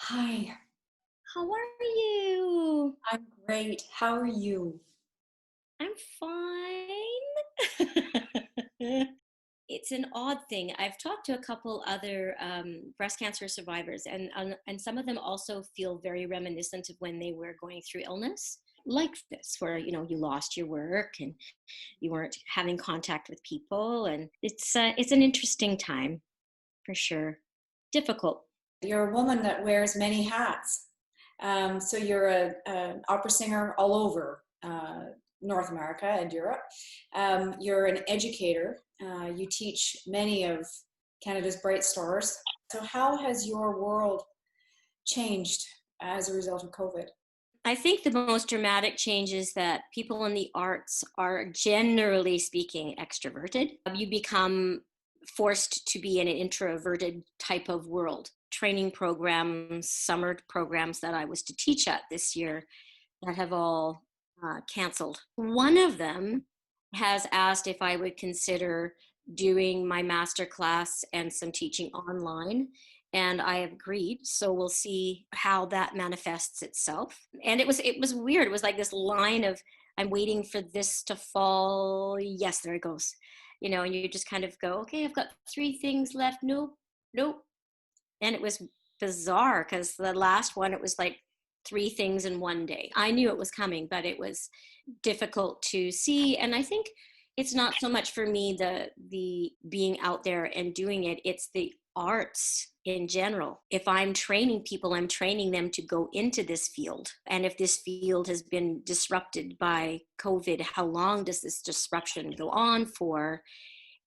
Hi, How are you? I'm great. How are you? I'm fine. It's an odd thing. I've talked to a couple other breast cancer survivors, and some of them also feel very reminiscent of when they were going through illness like this, where you lost your work and you weren't having contact with people, and it's an interesting time for sure. Difficult. You're a woman that wears many hats. So you're an opera singer all over North America and Europe. You're an educator. You teach many of Canada's bright stars. So how has your world changed as a result of COVID? I think the most dramatic change is that people in the arts are generally speaking extroverted. You become forced to be in an introverted type of world. Training programs, summer programs that I was to teach at this year that have all canceled. One of them has asked if I would consider doing my master class and some teaching online, and I have agreed. So we'll see how that manifests itself. And it was weird. It was like this line of, I'm waiting for this to fall. Yes, there it goes. And you just kind of go, okay, I've got three things left. Nope, nope. And it was bizarre because the last one, it was like three things in one day. I knew it was coming, but it was difficult to see. And I think it's not so much for me the being out there and doing it, it's the arts in general. If I'm training people, I'm training them to go into this field. And if this field has been disrupted by COVID, how long does this disruption go on for?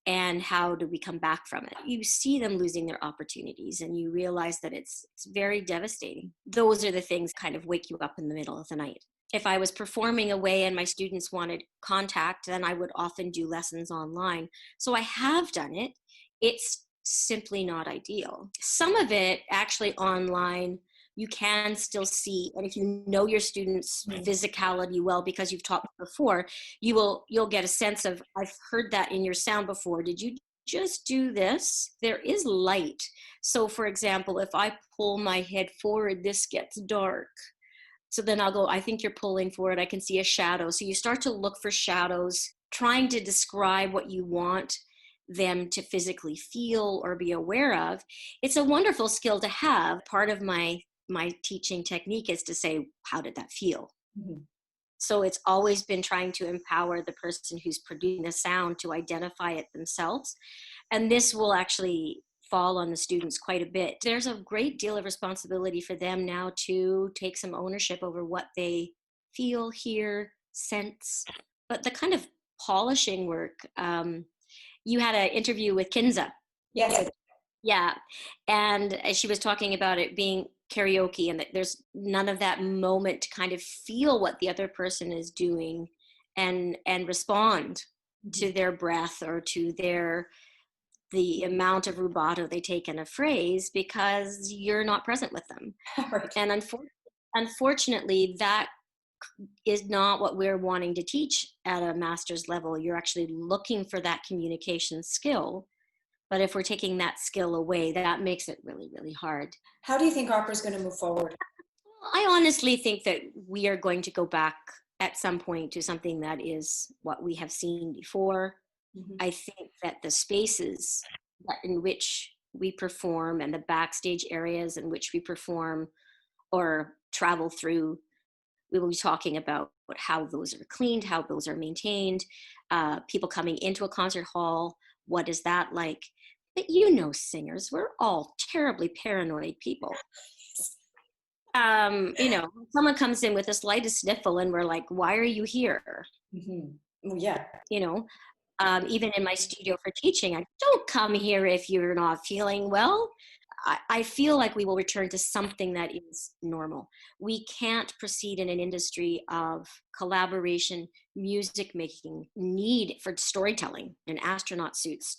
And how do we come back from it? You see them losing their opportunities and you realize that it's very devastating. Those are the things kind of wake you up in the middle of the night. If I was performing away and my students wanted contact, then I would often do lessons online. So I have done it. It's simply not ideal. Some of it actually online you can still see, and if you know your students physicality well because you've taught before, you'll get a sense of, I've heard that in your sound before. Did you just do this? There is light. So for example, if I pull my head forward, this gets dark. So then I'll go, I think you're pulling forward. I can see a shadow. So you start to look for shadows, trying to describe what you want them to physically feel or be aware of. It's a wonderful skill to have. Part of my teaching technique is to say, how did that feel? Mm-hmm. So it's always been trying to empower the person who's producing the sound to identify it themselves. And this will actually fall on the students quite a bit. There's a great deal of responsibility for them now to take some ownership over what they feel, hear, sense. But the kind of polishing work, you had an interview with Kinza. Yes. Yeah. And she was talking about it being karaoke and that there's none of that moment to kind of feel what the other person is doing and respond to their breath or to the amount of rubato they take in a phrase because you're not present with them. Right. And unfortunately, that is not what we're wanting to teach at a master's level. You're actually looking for that communication skill. But if we're taking that skill away, that makes it really, really hard. How do you think opera is going to move forward? I honestly think that we are going to go back at some point to something that is what we have seen before. Mm-hmm. I think that the spaces in which we perform and the backstage areas in which we perform or travel through, we will be talking about how those are cleaned, how those are maintained, people coming into a concert hall, what is that like? But singers, we're all terribly paranoid people. Someone comes in with the slightest sniffle and we're like, why are you here? Mm-hmm. Well, yeah. You know, even in my studio for teaching, I don't come here if you're not feeling well. I feel like we will return to something that is normal. We can't proceed in an industry of collaboration, music making, need for storytelling in astronaut suits.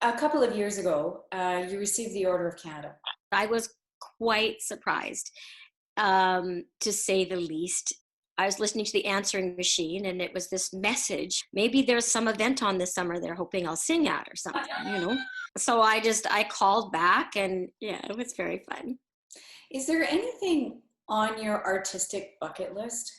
A couple of years ago, you received the Order of Canada. I was quite surprised, to say the least. I was listening to the answering machine and it was this message. Maybe there's some event on this summer they're hoping I'll sing at or something. So I called back and yeah, it was very fun. Is there anything on your artistic bucket list?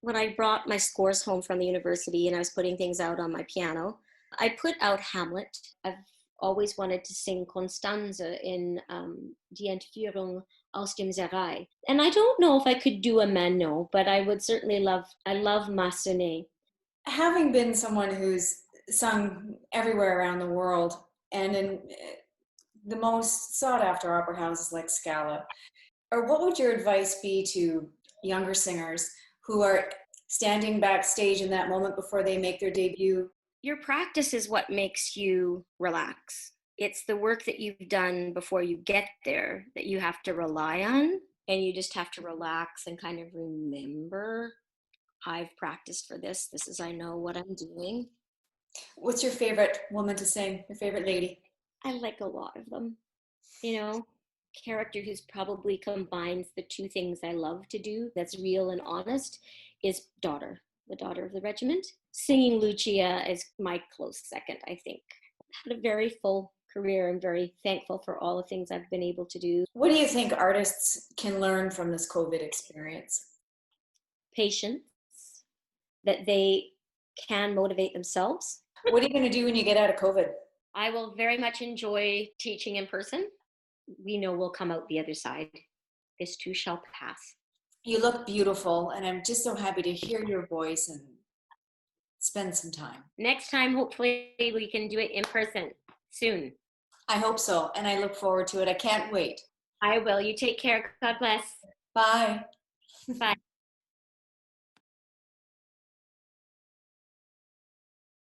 When I brought my scores home from the university and I was putting things out on my piano, I put out Hamlet. I've always wanted to sing Constanze in Die Entführung aus dem Serail. And I don't know if I could do a Manon, but I would certainly I love Massenet. Having been someone who's sung everywhere around the world and in the most sought after opera houses like Scala, or what would your advice be to younger singers who are standing backstage in that moment before they make their debut? Your practice is what makes you relax. It's the work that you've done before you get there that you have to rely on, and you just have to relax and kind of remember, I've practiced for this. This is, I know what I'm doing. What's your favorite woman to sing? Your favorite lady? I like a lot of them. You know, character who's probably combines the two things I love to do that's real and honest is daughter, the daughter of the regiment. Singing Lucia is my close second, I think. I've had a very full career. I'm very thankful for all the things I've been able to do. What do you think artists can learn from this COVID experience? Patience, that they can motivate themselves. What are you going to do when you get out of COVID? I will very much enjoy teaching in person. We know we'll come out the other side. This too shall pass. You look beautiful, and I'm just so happy to hear your voice and spend some time. Next time, hopefully, we can do it in person soon. I hope so, and I look forward to it. I can't wait. I will. You take care. God bless. Bye. Bye.